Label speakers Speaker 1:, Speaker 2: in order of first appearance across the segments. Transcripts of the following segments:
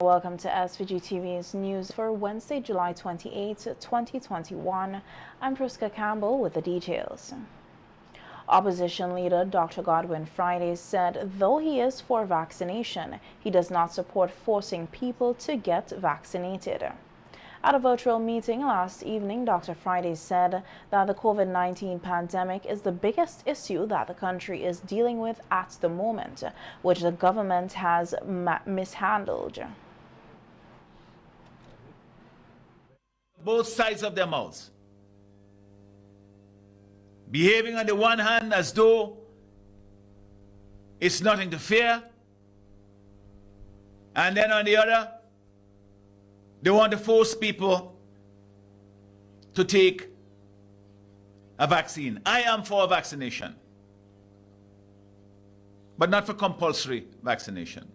Speaker 1: welcome to SVG-TV's news for Wednesday, July 28, 2021. I'm Priska Campbell with the details. Opposition leader Dr. Godwin Friday said though he is for vaccination, he does not support forcing people to get vaccinated. At a virtual meeting last evening, Dr. Friday said that the COVID-19 pandemic is the biggest issue that the country is dealing with at the moment, which the government has mishandled.
Speaker 2: Both sides of their mouths. Behaving on the one hand as though it's nothing to fear, and then on the other, they want to force people to take a vaccine. I am for vaccination, but not for compulsory vaccination.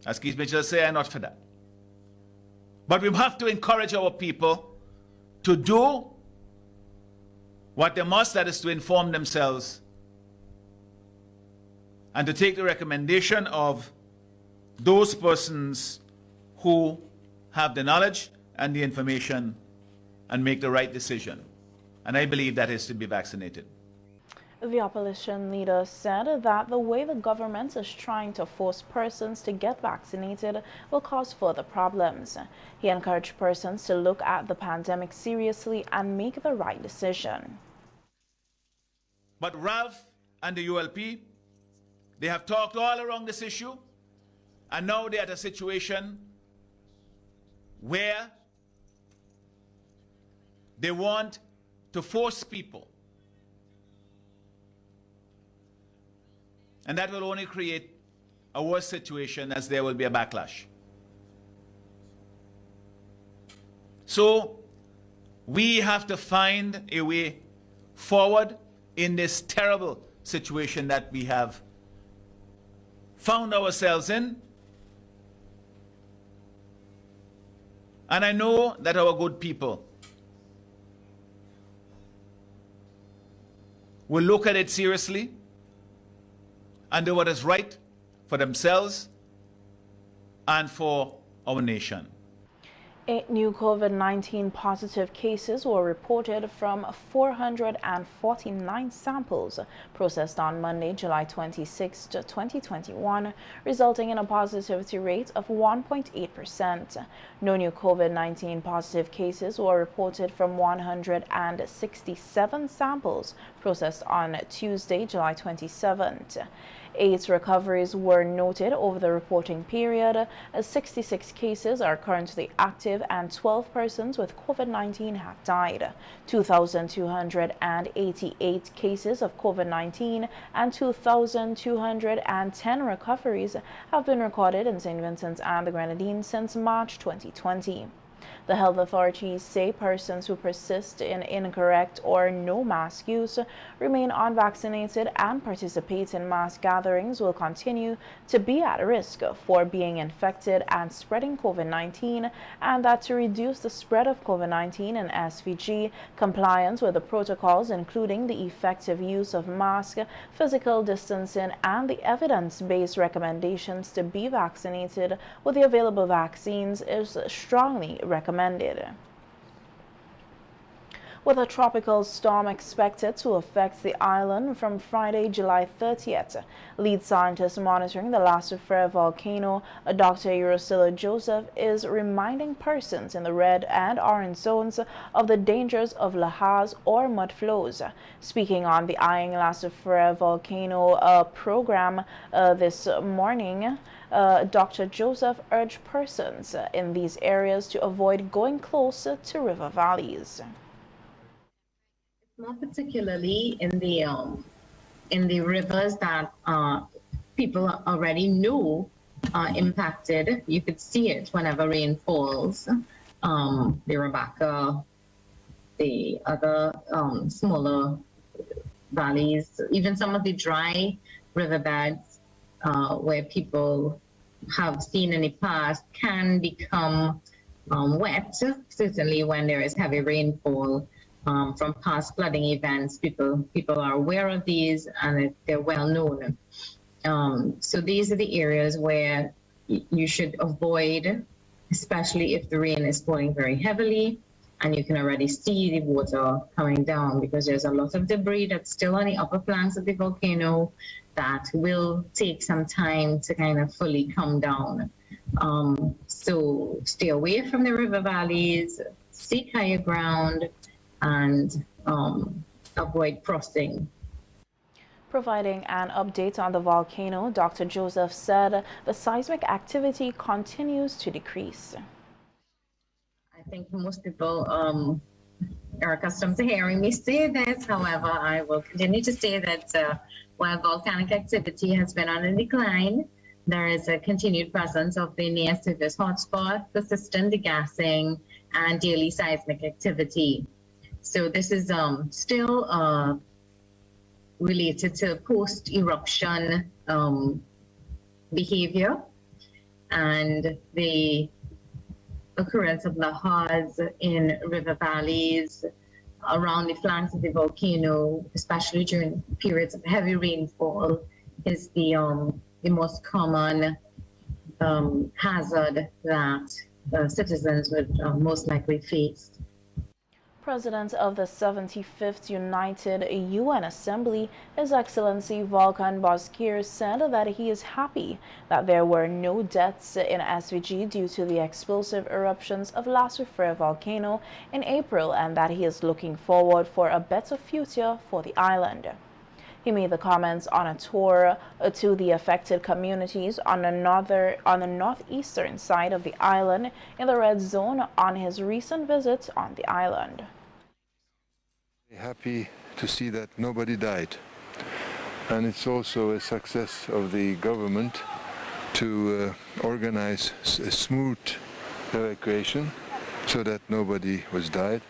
Speaker 2: As Keith Mitchell said, I'm not for that. But we have to encourage our people to do what they must, that is to inform themselves and to take the recommendation of those persons who have the knowledge and the information and make the right decision. And I believe that is to be vaccinated.
Speaker 1: The opposition leader said that the way the government is trying to force persons to get vaccinated will cause further problems. He encouraged persons to look at the pandemic seriously and make the right decision.
Speaker 2: But RAV and the ULP, they have talked all around this issue, and now they're at a situation where they want to force people. And that will only create a worse situation, as there will be a backlash. So we have to find a way forward in this terrible situation that we have found ourselves in. And I know that our good people will look at it seriously and do what is right for themselves and for our nation.
Speaker 1: 8 new COVID-19 positive cases were reported from 449 samples processed on Monday, July 26, 2021, resulting in a positivity rate of 1.8%. No new COVID-19 positive cases were reported from 167 samples processed on Tuesday, July 27th. 8 recoveries were noted over the reporting period. 66 cases are currently active and 12 persons with COVID-19 have died. 2,288 cases of COVID-19 and 2,210 recoveries have been recorded in St. Vincent and the Grenadines since March 2020. The health authorities say persons who persist in incorrect or no mask use, remain unvaccinated, and participate in mass gatherings will continue to be at risk for being infected and spreading COVID-19, and that to reduce the spread of COVID-19 and SVG, compliance with the protocols, including the effective use of masks, physical distancing, and the evidence-based recommendations to be vaccinated with the available vaccines is strongly recommended. With a tropical storm expected to affect the island from Friday, July 30th, lead scientist monitoring the La Soufrière volcano, Dr. Urosila Joseph, is reminding persons in the red and orange zones of the dangers of lahars or mud flows. Speaking on the Eyeing La Soufrière volcano program this morning, Dr. Joseph urged persons in these areas to avoid going closer to river valleys.
Speaker 3: Not particularly in the rivers that people already know are impacted. You could see it whenever rain falls. The Rebecca, the other smaller valleys, even some of the dry riverbeds where people have seen in the past can become wet, certainly when there is heavy rainfall. From past flooding events, people are aware of these and they're well known. So these are the areas where you should avoid, especially if the rain is falling very heavily and you can already see the water coming down, because there's a lot of debris that's still on the upper flanks of the volcano that will take some time to kind of fully come down. So stay away from the river valleys, seek higher ground, and avoid crossing.
Speaker 1: Providing an update on the volcano, Dr. Joseph said the seismic activity continues to decrease.
Speaker 3: I think most people are accustomed to hearing me say this. However, I will continue to say that while volcanic activity has been on a decline, there is a continued presence of the near surface hotspot, persistent degassing, and daily seismic activity. So this is still related to post-eruption behavior and the occurrence of lahars in river valleys around the flanks of the volcano, especially during periods of heavy rainfall, is the most common hazard that citizens would most likely face.
Speaker 1: President of the 75th United UN Assembly, His Excellency Volkan Bozkir, said that he is happy that there were no deaths in SVG due to the explosive eruptions of La Soufrière volcano in April, and that he is looking forward for a better future for the island. He made the comments on a tour to the affected communities on the northeastern side of the island in the red zone on his recent visit on the island.
Speaker 4: Happy to see that nobody died, and it's also a success of the government to organize a smooth evacuation so that nobody was died.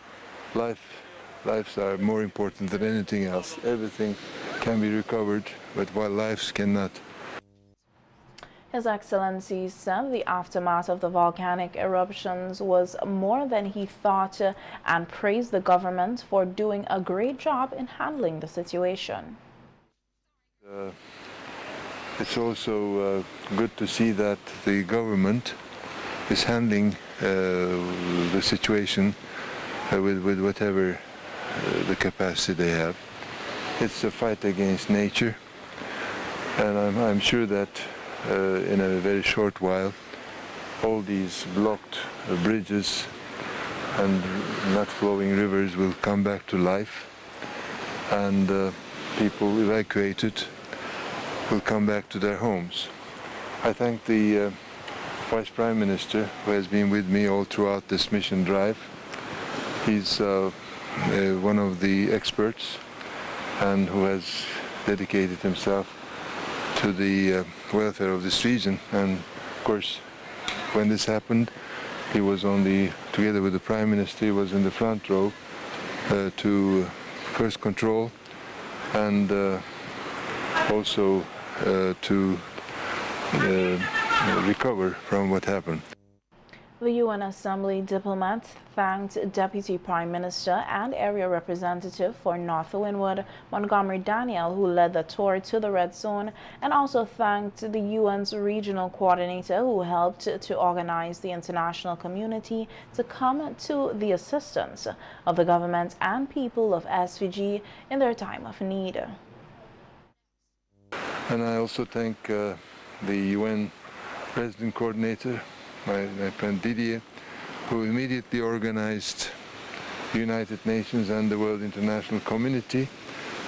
Speaker 4: Lives are more important than anything else. Everything can be recovered, but while lives cannot.
Speaker 1: His Excellency said the aftermath of the volcanic eruptions was more than he thought and praised the government for doing a great job in handling the situation.
Speaker 4: It's also good to see that the government is handling the situation with whatever the capacity they have. It's a fight against nature, and I'm sure that in a very short while all these blocked bridges and not flowing rivers will come back to life, and people evacuated will come back to their homes. I thank the Vice Prime Minister, who has been with me all throughout this mission drive. He's one of the experts and who has dedicated himself to the welfare of this region. And of course, when this happened, he was together with the Prime Minister, he was in the front row to first control and also to recover from what happened.
Speaker 1: The UN Assembly diplomat thanked Deputy Prime Minister and Area Representative for North Windward, Montgomery Daniel, who led the tour to the Red Zone, and also thanked the UN's regional coordinator who helped to organize the international community to come to the assistance of the government and people of SVG in their time of need.
Speaker 4: And I also thank the UN Resident Coordinator, my friend Didier, who immediately organized the United Nations and the World International Community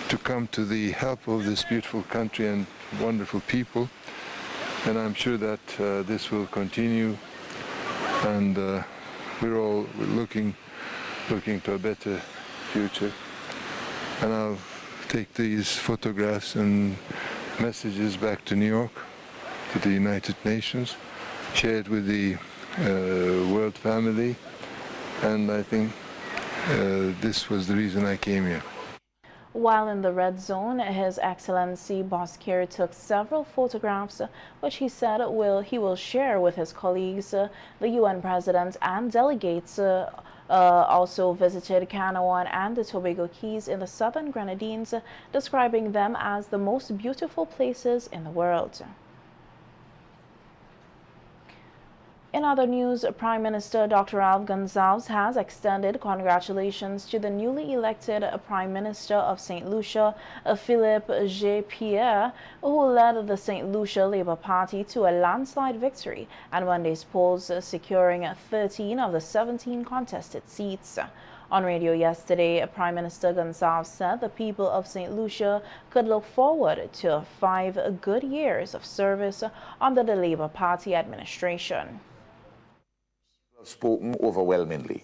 Speaker 4: to come to the help of this beautiful country and wonderful people. And I'm sure that this will continue, and we're all looking to a better future. And I'll take these photographs and messages back to New York, to the United Nations, share it with the world family, and I think this was the reason I came here.
Speaker 1: While in the Red Zone, His Excellency Bozkir took several photographs, which he said he will share with his colleagues. The UN President and delegates also visited Canouan and the Tobago Keys in the southern Grenadines, describing them as the most beautiful places in the world. In other news, Prime Minister Dr. Alf Gonsalves has extended congratulations to the newly elected Prime Minister of St. Lucia, Philippe CPEA, who led the St. Lucia Labour Party to a landslide victory at Monday's polls, securing 13 of the 17 contested seats. On radio yesterday, Prime Minister Gonsalves said the people of St. Lucia could look forward to 5 good years of service under the Labour Party administration.
Speaker 5: Have spoken overwhelmingly.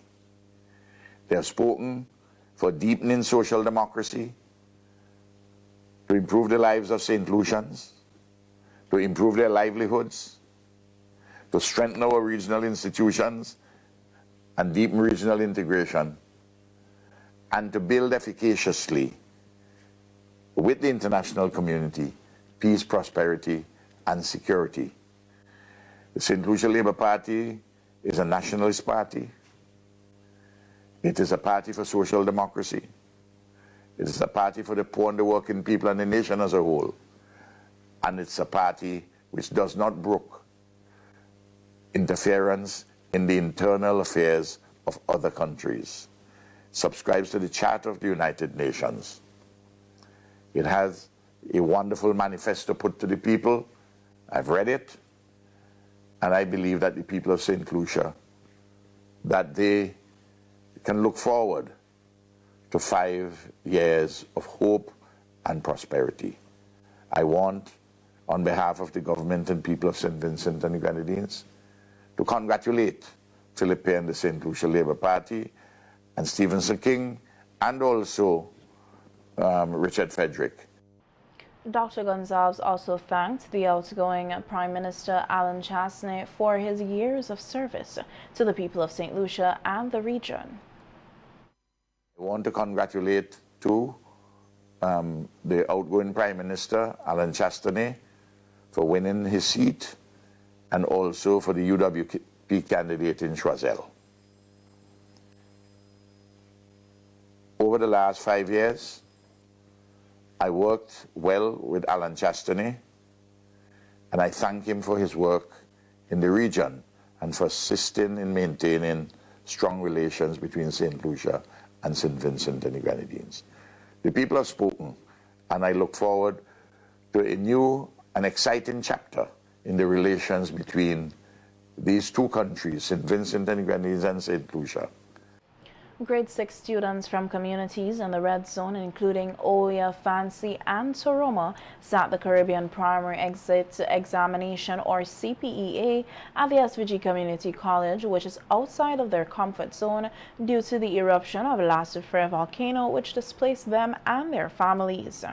Speaker 5: They have spoken for deepening social democracy, to improve the lives of St. Lucians, to improve their livelihoods, to strengthen our regional institutions and deepen regional integration, and to build efficaciously with the international community peace, prosperity, and security. The St. Lucia Labour Party is a nationalist party. It is a party for social democracy. It is a party for the poor and the working people and the nation as a whole. And it's a party which does not brook interference in the internal affairs of other countries. Subscribes to the Charter of the United Nations. It has a wonderful manifesto put to the people. I've read it. And I believe that the people of St. Lucia, that they can look forward to 5 years of hope and prosperity. I want, on behalf of the government and people of St. Vincent and the Grenadines, to congratulate Philippe and the St. Lucia Labour Party and Stevenson King and also Richard Frederick.
Speaker 1: Dr. Gonsalves also thanked the outgoing Prime Minister Alan Chasney for his years of service to the people of St. Lucia and the region.
Speaker 5: I want to congratulate too the outgoing Prime Minister Alan Chasney for winning his seat and also for the UWP candidate in Choiseul. Over the last 5 years, I worked well with Alan Chastany, and I thank him for his work in the region and for assisting in maintaining strong relations between St. Lucia and St. Vincent and the Grenadines. The people have spoken, and I look forward to a new and exciting chapter in the relations between these two countries, St. Vincent and the Grenadines and St. Lucia.
Speaker 1: Grade 6 students from communities in the red zone, including Oya, Fancy, and Toroma, sat the Caribbean Primary Exit Examination, or CPEA, at the SVG Community College, which is outside of their comfort zone due to the eruption of last February volcano, which displaced them and their families.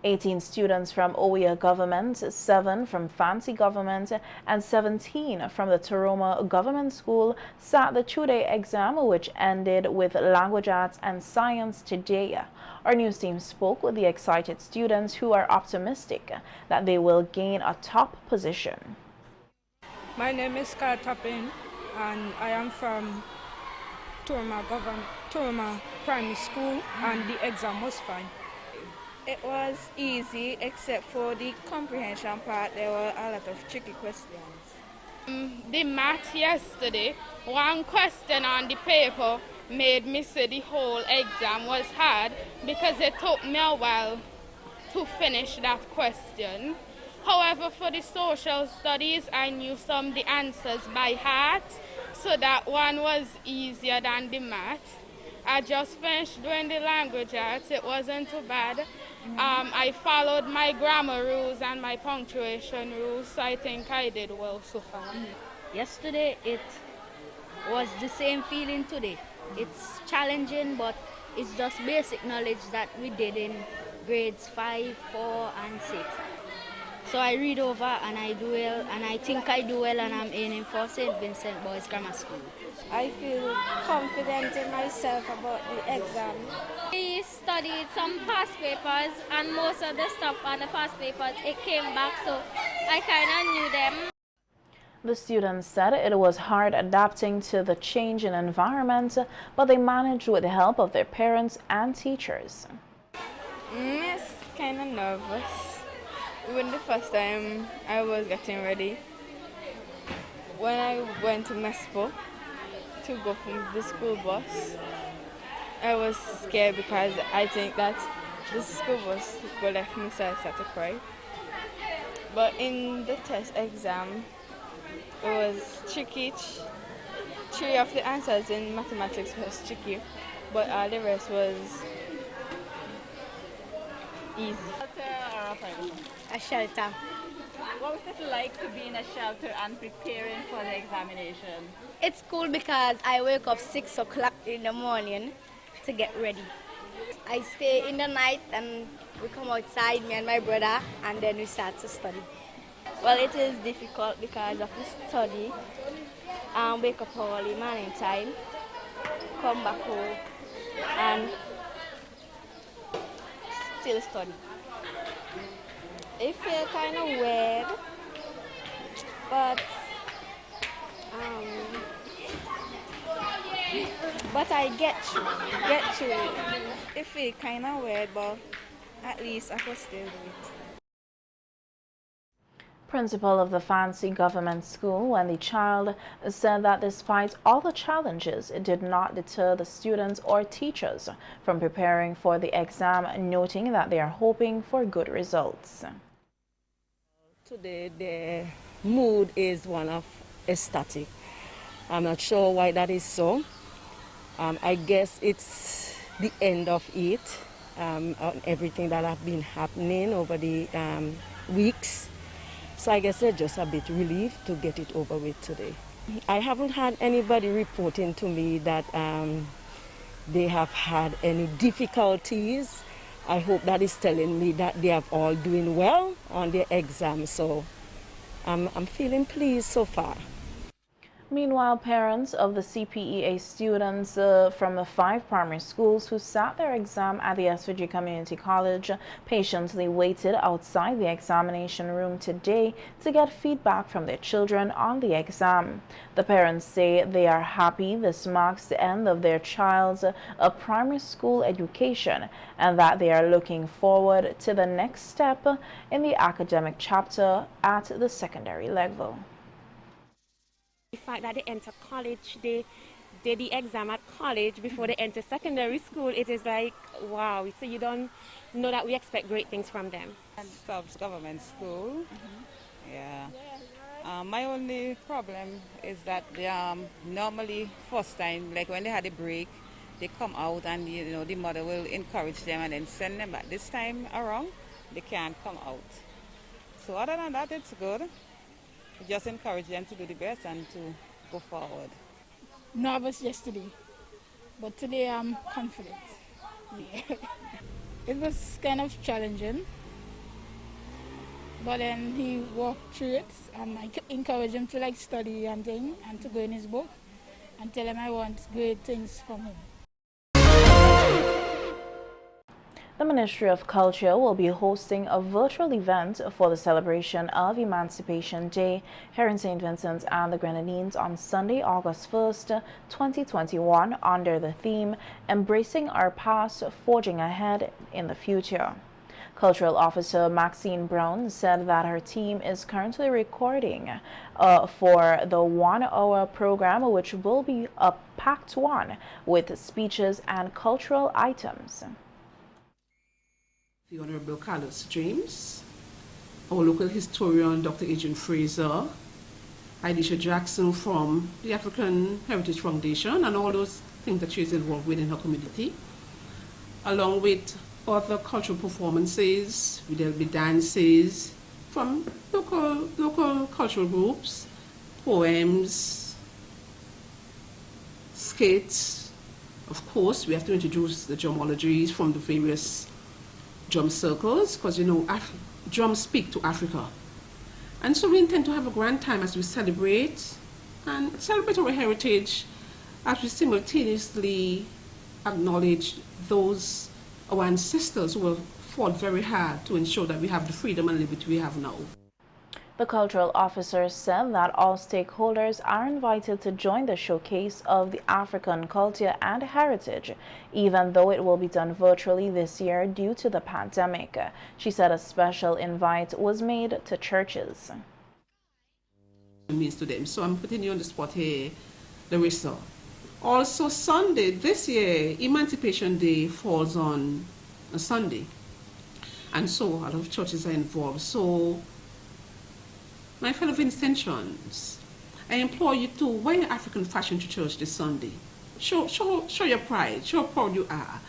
Speaker 1: 18 students from Oya government, 7 from Fancy government, and 17 from the Toroma government school sat the 2-day exam, which ended with language arts and science today. Our news team spoke with the excited students who are optimistic that they will gain a top position.
Speaker 6: My name is Scar Toppin, and I am from Toroma Primary School, and the exam was fine.
Speaker 7: It was easy, except for the comprehension part. There were a lot of tricky questions.
Speaker 8: The math yesterday, one question on the paper made me say the whole exam was hard because it took me a while to finish that question. However, for the social studies, I knew some of the answers by heart, so that one was easier than the math. I just finished doing the language arts. It wasn't too bad. I followed my grammar rules and my punctuation rules, so I think I did well so far.
Speaker 9: Yesterday it was the same feeling today. It's challenging, but it's just basic knowledge that we did in grades 5, 4, and 6. So I read over and I do well, and I think I do well, and I'm aiming for St. Vincent Boys Grammar School.
Speaker 7: I feel confident in myself about the exam.
Speaker 10: I studied some past papers, and most of the stuff on the past papers, it came back, so I kind of knew them.
Speaker 1: The students said it was hard adapting to the change in environment, but they managed with the help of their parents and teachers.
Speaker 7: It's kind of nervous. When the first time I was getting ready, When I went to Mespo to go from the school bus, I was scared because I think that the school bus would left me, so I started to cry. But in the test exam, it was tricky. 3 of the answers in mathematics was tricky, but all the rest was easy.
Speaker 11: A shelter. What was it like to be in a shelter and preparing for the examination?
Speaker 9: It's cool because I wake up 6 o'clock in the morning to get ready. I stay in the night and we come outside, me and my brother, and then we start to study. Well, it is difficult because of the study. Wake up early morning time, come back home, and still study. It feels kind of weird, but I get through it.
Speaker 7: It feels kind of weird, but at least I could still do it.
Speaker 1: Principal of the Fancy Government School, Wendy Child, said that despite all the challenges, it did not deter the students or teachers from preparing for the exam, noting that they are hoping for good results.
Speaker 12: Today, the mood is one of ecstatic. I'm not sure why that is so. I guess it's the end of it, on everything that has been happening over the weeks. So I guess they're just a bit relieved to get it over with today. I haven't had anybody reporting to me that they have had any difficulties. I hope that is telling me that they are all doing well on their exam. So I'm feeling pleased so far.
Speaker 1: Meanwhile, parents of the CPEA students from the 5 primary schools who sat their exam at the SVG Community College patiently waited outside the examination room today to get feedback from their children on the exam. The parents say they are happy this marks the end of their child's primary school education and that they are looking forward to the next step in the academic chapter at the secondary level.
Speaker 13: The fact that they enter college, they did the exam at college before they enter secondary school, it is like, wow. So you don't know that we expect great things from them.
Speaker 14: Stubbs Government School. Yeah. My only problem is that they normally first time, like when they had a break, they come out and the mother will encourage them and then send them back. This time around, they can't come out. So other than that, it's good. Just encourage them to do the best and to go forward.
Speaker 15: Nervous yesterday, but today I'm confident. Yeah. It was kind of challenging, but then he walked through it, and I encourage him to study and to go in his book and tell him I want great things from him.
Speaker 1: The Ministry of Culture will be hosting a virtual event for the celebration of Emancipation Day here in St. Vincent and the Grenadines on Sunday, August 1st, 2021, under the theme Embracing Our Past, Forging Ahead in the Future. Cultural Officer Maxine Brown said that her team is currently recording for the 1-hour program, which will be a packed one with speeches and cultural items.
Speaker 16: The Honorable Carlos James, our local historian Dr. Adrian Fraser, Aisha Jackson from the African Heritage Foundation and all those things that she's involved with in her community, along with other cultural performances. There'll be dances from local cultural groups, poems, skits. Of course, we have to introduce the drumologies from the various drum circles, because drums speak to Africa. And so we intend to have a grand time as we celebrate our heritage, as we simultaneously acknowledge those our ancestors who have fought very hard to ensure that we have the freedom and liberty we have now.
Speaker 1: The cultural officer said that all stakeholders are invited to join the showcase of the African culture and heritage, even though it will be done virtually this year due to the pandemic. She said a special invite was made to churches.
Speaker 16: means to them. So I'm putting you on the spot here, Larissa. Also Sunday, this year, Emancipation Day falls on a Sunday. And so a lot of churches are involved. So my fellow Vincentians, I implore you to wear African fashion to church this Sunday. Show your pride, show how proud you are.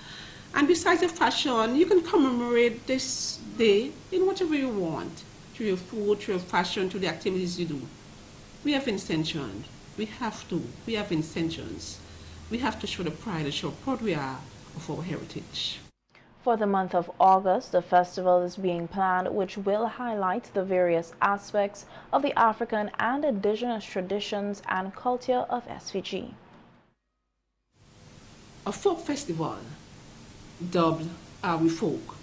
Speaker 16: And besides the fashion, you can commemorate this day in whatever you want, through your food, through your fashion, through the activities you do. We have Vincentians. We have Vincentians. We have to show the pride and show how proud we are of our heritage.
Speaker 1: For the month of August, the festival is being planned, which will highlight the various aspects of the African and indigenous traditions and culture of SVG.
Speaker 16: A folk festival dubbed Are We Folk.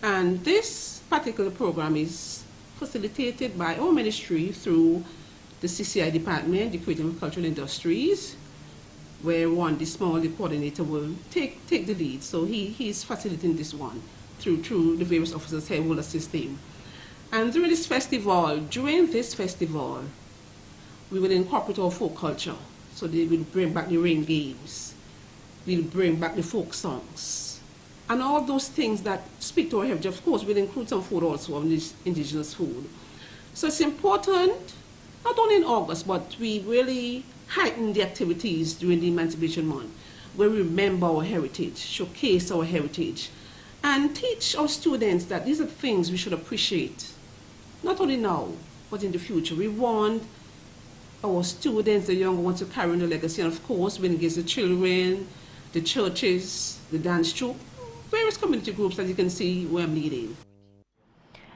Speaker 16: And this particular program is facilitated by our ministry through the CCI department, the Creative and Cultural Industries, where the small coordinator will take the lead. So he's facilitating this one through the various officers here who will assist him. And during this festival, we will incorporate our folk culture. So they will bring back the rain games, we'll bring back the folk songs, and all those things that speak to our heritage. Of course, we'll include some food also, of this indigenous food. So it's important, not only in August, but we really heighten the activities during the Emancipation Month, where we remember our heritage, showcase our heritage, and teach our students that these are things we should appreciate, not only now, but in the future. We want our students, the younger ones, to carry on the legacy, and of course, we engage the children, the churches, the dance troupe, various community groups that you can see where I'm leading.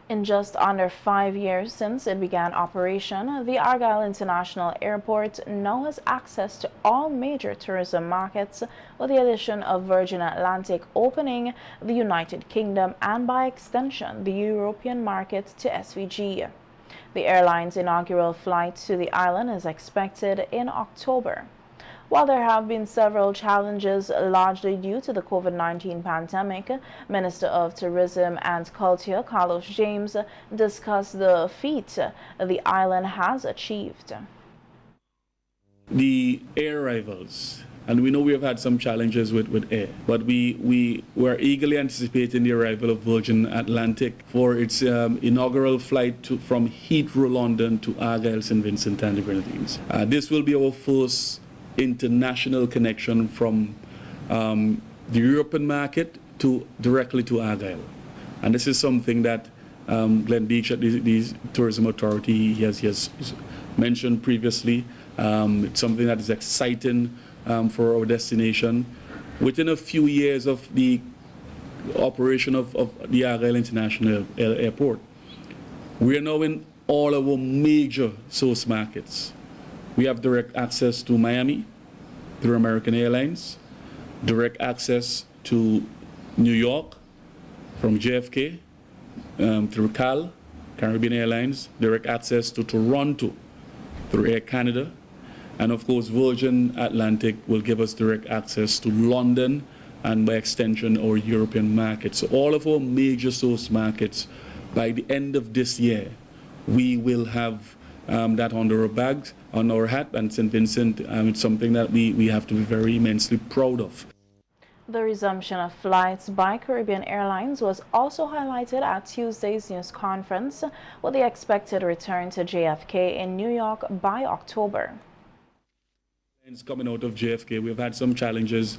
Speaker 1: In just under 5 years since it began operation, the Argyle International Airport now has access to all major tourism markets, with the addition of Virgin Atlantic opening the United Kingdom and, by extension, the European market to SVG. The airline's inaugural flight to the island is expected in October. While there have been several challenges largely due to the COVID-19 pandemic, Minister of Tourism and Culture Carlos James discussed the feat the island has achieved.
Speaker 17: The air arrivals, and we know we have had some challenges with air, but we were eagerly anticipating the arrival of Virgin Atlantic for its inaugural flight from Heathrow, London to Argyle, St. Vincent and the Grenadines. This will be our first international connection from the European market directly to Argyle. And this is something that Glen Beach at the Tourism Authority has mentioned previously. It's something that is exciting for our destination. Within a few years of the operation of the Argyle International Airport, we are now in all our major source markets. We have direct access to Miami through American Airlines, direct access to New York from JFK through Caribbean Airlines, direct access to Toronto through Air Canada, and of course Virgin Atlantic will give us direct access to London and by extension our European markets. So all of our major source markets, by the end of this year, we will have that under our bags, on our hat, and St. Vincent, it's something that we have to be very immensely proud of.
Speaker 1: The resumption of flights by Caribbean Airlines was also highlighted at Tuesday's news conference, with the expected return to JFK in New York by October.
Speaker 17: Coming out of JFK, we've had some challenges,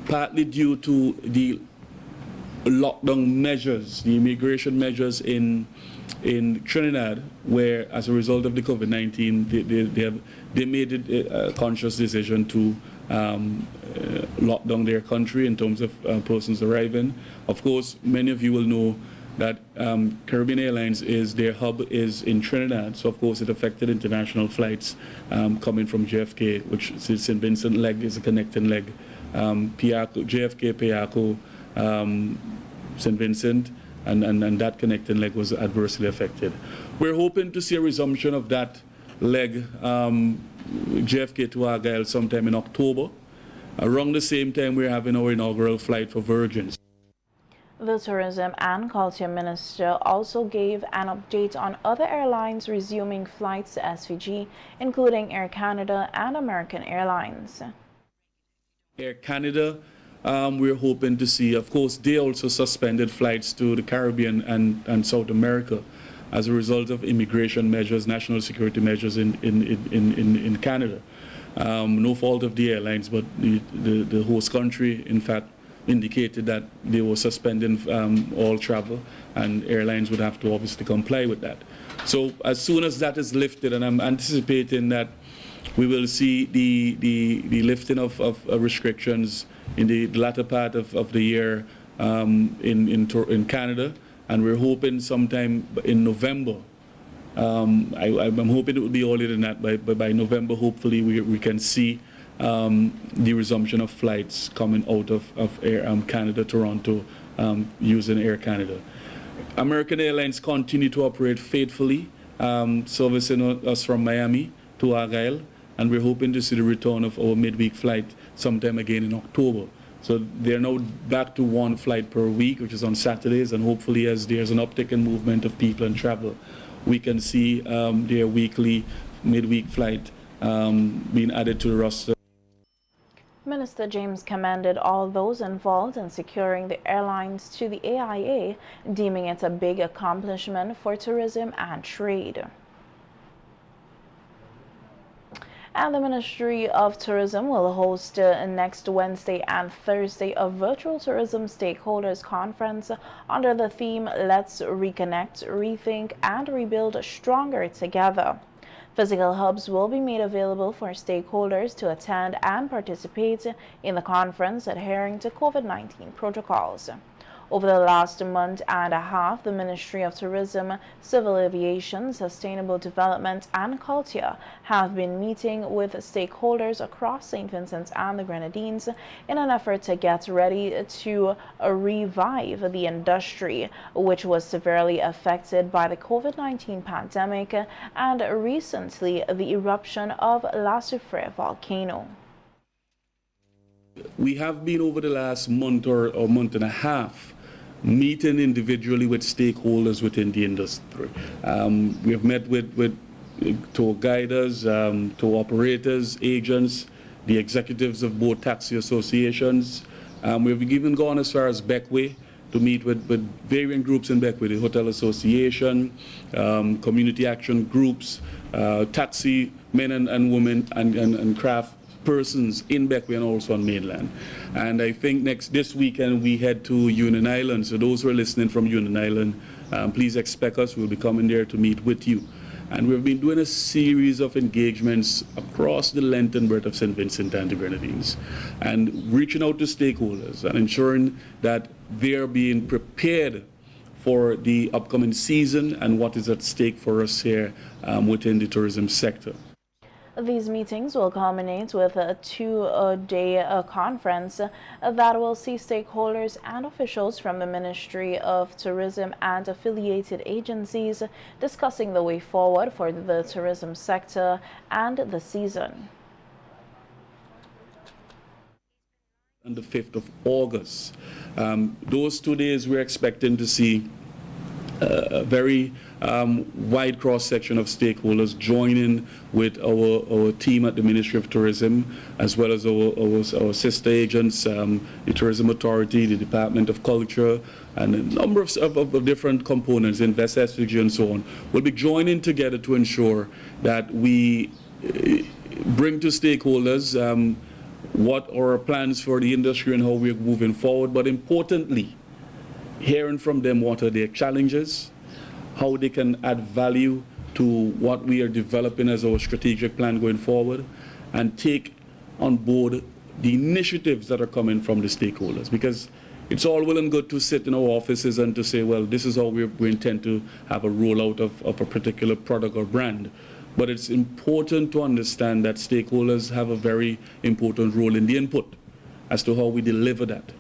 Speaker 17: partly due to the lockdown measures, the immigration measures in Trinidad, where as a result of the COVID-19, they made a conscious decision to lock down their country in terms of persons arriving. Of course, many of you will know that Caribbean Airlines their hub is in Trinidad, so of course it affected international flights coming from JFK, which St. Vincent leg is a connecting leg. JFK, Piaco, St. Vincent, and that connecting leg was adversely affected. We're hoping to see a resumption of that leg, JFK to Argyle, sometime in October. Around the same time, we're having our inaugural flight for Virgin.
Speaker 1: The Tourism and Culture Minister also gave an update on other airlines resuming flights to SVG, including Air Canada and American Airlines.
Speaker 17: Air Canada, we're hoping to see, of course, they also suspended flights to the Caribbean and South America as a result of immigration measures, national security measures in Canada. No fault of the airlines, but the host country, in fact, indicated that they were suspending all travel, and airlines would have to obviously comply with that. So as soon as that is lifted, and I'm anticipating that we will see the lifting of restrictions in the latter part of the year in Canada, and we're hoping sometime in November. I'm hoping it will be earlier than that, but by November, hopefully, we can see the resumption of flights coming out of Air Canada, Toronto, using Air Canada. American Airlines continue to operate faithfully, servicing us from Miami to Argyle, and we're hoping to see the return of our midweek flight sometime again in October. So they're now back to one flight per week, which is on Saturdays, and hopefully as there's an uptick in movement of people and travel, we can see their weekly midweek flight being added to the roster.
Speaker 1: Minister James commended all those involved in securing the airlines to the AIA, deeming it a big accomplishment for tourism and trade. And the Ministry of Tourism will host next Wednesday and Thursday a virtual tourism stakeholders conference under the theme Let's Reconnect, Rethink, and Rebuild Stronger Together. Physical hubs will be made available for stakeholders to attend and participate in the conference, adhering to COVID-19 protocols. Over the last month and a half, the Ministry of Tourism, Civil Aviation, Sustainable Development and Culture have been meeting with stakeholders across St. Vincent and the Grenadines in an effort to get ready to revive the industry, which was severely affected by the COVID-19 pandemic and recently the eruption of La Soufrière volcano.
Speaker 17: We have been over the last month or month and a half meeting individually with stakeholders within the industry. We have met with tour guiders, tour operators, agents, the executives of both taxi associations. We've even gone as far as Beckway to meet with varying groups in Beckway, the Hotel Association, community action groups, taxi men and women and craft persons in Beckway and also on mainland. And I think this weekend we head to Union Island. So those who are listening from Union Island, please expect us. We'll be coming there to meet with you. And we've been doing a series of engagements across the length and breadth of St. Vincent and the Grenadines, and reaching out to stakeholders and ensuring that they're being prepared for the upcoming season and what is at stake for us here within the tourism sector.
Speaker 1: These meetings will culminate with a two-day conference that will see stakeholders and officials from the Ministry of Tourism and affiliated agencies discussing the way forward for the tourism sector and the season.
Speaker 17: On the 5th of August. Those 2 days we're expecting to see a very wide cross-section of stakeholders joining with our team at the Ministry of Tourism, as well as our sister agents, the Tourism Authority, the Department of Culture, and a number of different components, Invest SVG and so on, will be joining together to ensure that we bring to stakeholders what are our plans for the industry and how we're moving forward, but importantly, hearing from them what are their challenges, how they can add value to what we are developing as our strategic plan going forward, and take on board the initiatives that are coming from the stakeholders. Because it's all well and good to sit in our offices and to say, well, this is how we intend to have a rollout of a particular product or brand. But it's important to understand that stakeholders have a very important role in the input as to how we deliver that.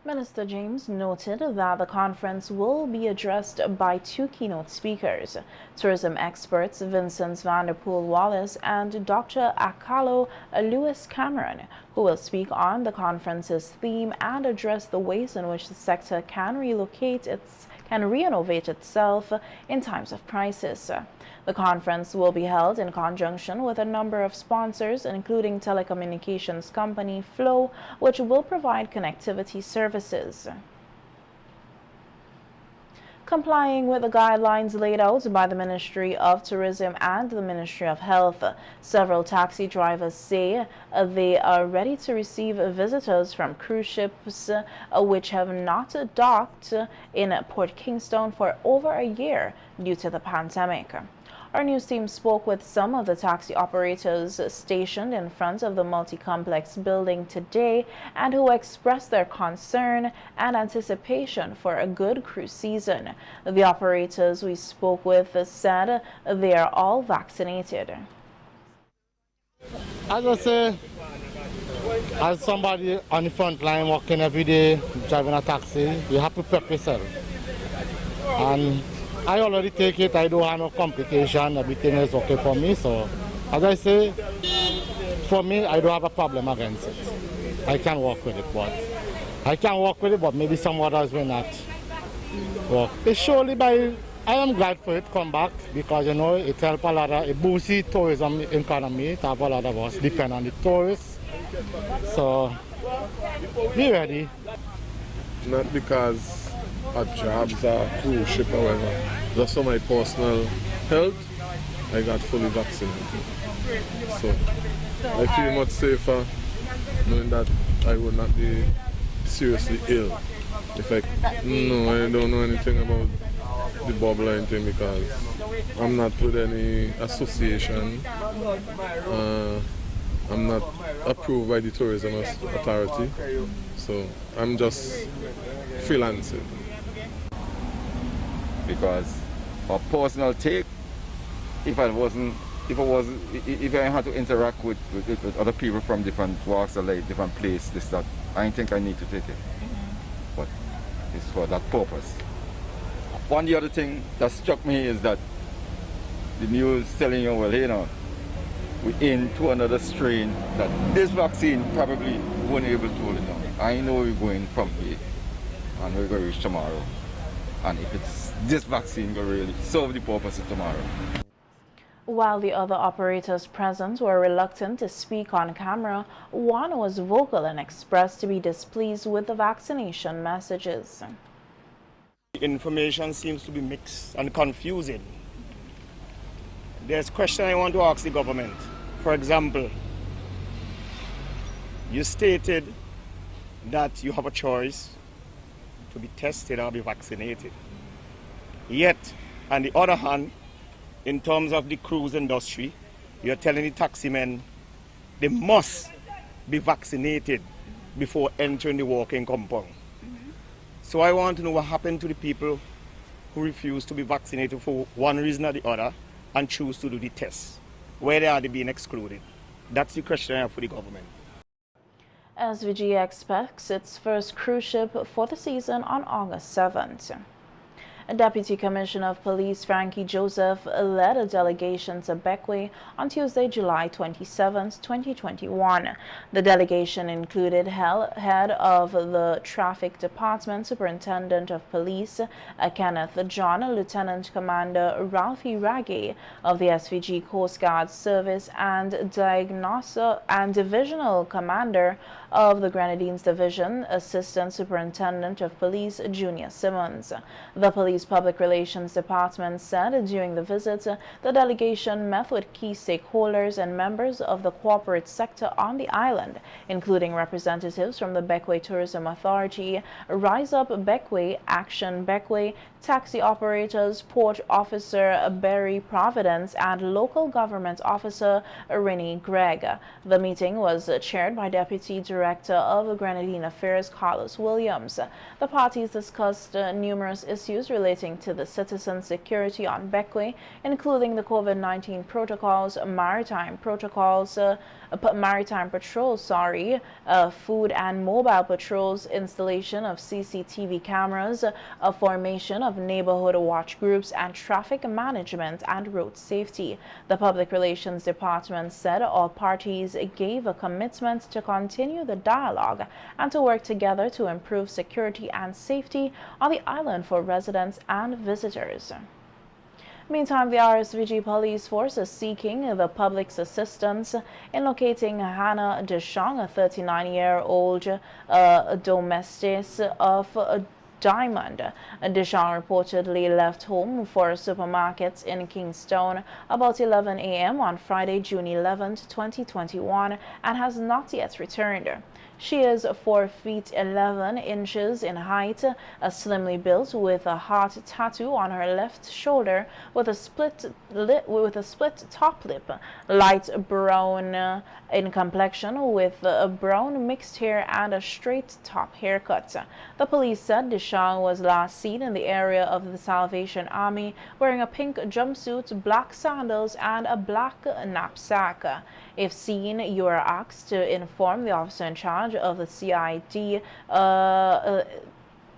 Speaker 1: Minister James noted that the conference will be addressed by two keynote speakers, tourism experts Vincent van der Poel Wallace and Dr. Akalo Lewis Cameron, who will speak on the conference's theme and address the ways in which the sector can renovate itself in times of crisis. The conference will be held in conjunction with a number of sponsors, including telecommunications company Flow, which will provide connectivity services. Complying with the guidelines laid out by the Ministry of Tourism and the Ministry of Health, several taxi drivers say they are ready to receive visitors from cruise ships which have not docked in Port Kingston for over a year due to the pandemic. Our news team spoke with some of the taxi operators stationed in front of the multi-complex building today and who expressed their concern and anticipation for a good cruise season. The operators we spoke with said they are all vaccinated.
Speaker 18: As I say, as somebody on the front line working every day, driving a taxi, you have to prep yourself. And I already take it, I don't have no complication, everything is okay for me. So, as I say, for me, I don't have a problem against it. I can work with it, but maybe some others will not work. It's surely I am glad for it come back because, you know, it helps a lot it boosts the tourism economy. It have a lot of us depend on the tourists. So, be ready.
Speaker 19: Not because our jobs are cruise ship, however, just for my personal health, I got fully vaccinated. So I feel much safer knowing that I will not be seriously ill. I don't know anything about the bubble or anything because I'm not with any association. I'm not approved by the tourism authority, so I'm just freelancing.
Speaker 20: Because for personal take, if I had to interact with other people from different walks of life, different places, that I think I need to take it. But it's for that purpose. The other thing that struck me is that the news telling you, well, you know, we're into another strain that this vaccine probably won't be able to hold it down. I know we're going from here and we're going to reach tomorrow. And if it's this vaccine will really serve the purpose of tomorrow.
Speaker 1: While the other operators present were reluctant to speak on camera, one was vocal and expressed to be displeased with the vaccination messages.
Speaker 21: The information seems to be mixed and confusing. There's a question I want to ask the government. For example, you stated that you have a choice to be tested or be vaccinated. Yet, on the other hand, in terms of the cruise industry, you're telling the taxi men they must be vaccinated before entering the walking compound. So I want to know what happened to the people who refuse to be vaccinated for one reason or the other and choose to do the test. Where are they being excluded? That's the question I have for the government.
Speaker 1: SVG expects its first cruise ship for the season on August 7th. Deputy Commissioner of Police Frankie Joseph led a delegation to Bequia on Tuesday, July 27, 2021. The delegation included head of the Traffic Department, Superintendent of Police Kenneth John, Lieutenant Commander Ralphie Raggy of the SVG Coast Guard Service, and Divisional Commander of the Grenadines Division, Assistant Superintendent of Police Junior Simmons. The Police Public Relations Department said during the visit, the delegation met with key stakeholders and members of the corporate sector on the island, including representatives from the Bequia Tourism Authority, Rise Up Bequia, Action Bequia, taxi operators, Port Officer Barry Providence, and local government officer Rennie Gregg. The meeting was chaired by Deputy Director of Grenadine Affairs Carlos Williams. The parties discussed numerous issues related relating to the citizen security on Bequia, including the COVID-19 protocols, maritime patrols, food and mobile patrols, installation of CCTV cameras, a formation of neighborhood watch groups, and traffic management and road safety. The Public Relations Department said all parties gave a commitment to continue the dialogue and to work together to improve security and safety on the island for residents and visitors. Meantime, the SVG police force is seeking the public's assistance in locating Hannah Deshong, a 39-year-old domestic of Diamond. Deshong reportedly left home for supermarkets in Kingston about 11 a.m. on Friday, June 11, 2021, and has not yet returned. She is 4 feet 11 inches in height, slimly built, with a heart tattoo on her left shoulder, with a split top lip, light brown in complexion, with brown mixed hair and a straight top haircut. The police said Deshong was last seen in the area of the Salvation Army wearing a pink jumpsuit, black sandals, and a black knapsack. If seen, you are asked to inform the officer in charge of the CID,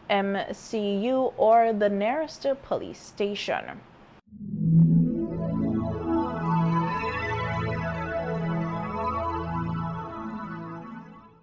Speaker 1: MCU, or the nearest police station.